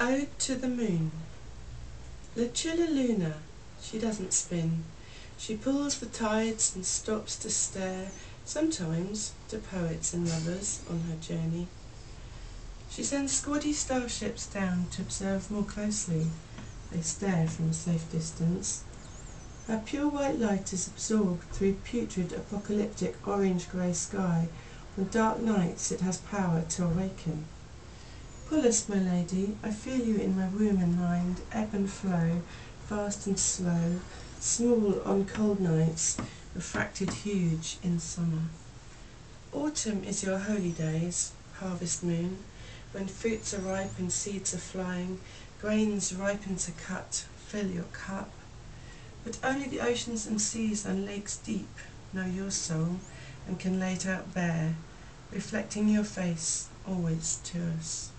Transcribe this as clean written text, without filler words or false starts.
Ode to the Moon. Lucilla Luna, she doesn't spin. She pulls the tides and stops to stare, sometimes to poets and lovers on her journey. She sends squaddy starships down to observe more closely. They stare from a safe distance. Her pure white light is absorbed through putrid apocalyptic orange-grey sky. On dark nights it has power to awaken. Pull us, my lady, I feel you in my womb and mind, ebb and flow, fast and slow, small on cold nights, refracted huge in summer. Autumn is your holy days, harvest moon, when fruits are ripe and seeds are flying, grains ripen to cut, fill your cup. But only the oceans and seas and lakes deep know your soul and can lay it out bare, reflecting your face always to us.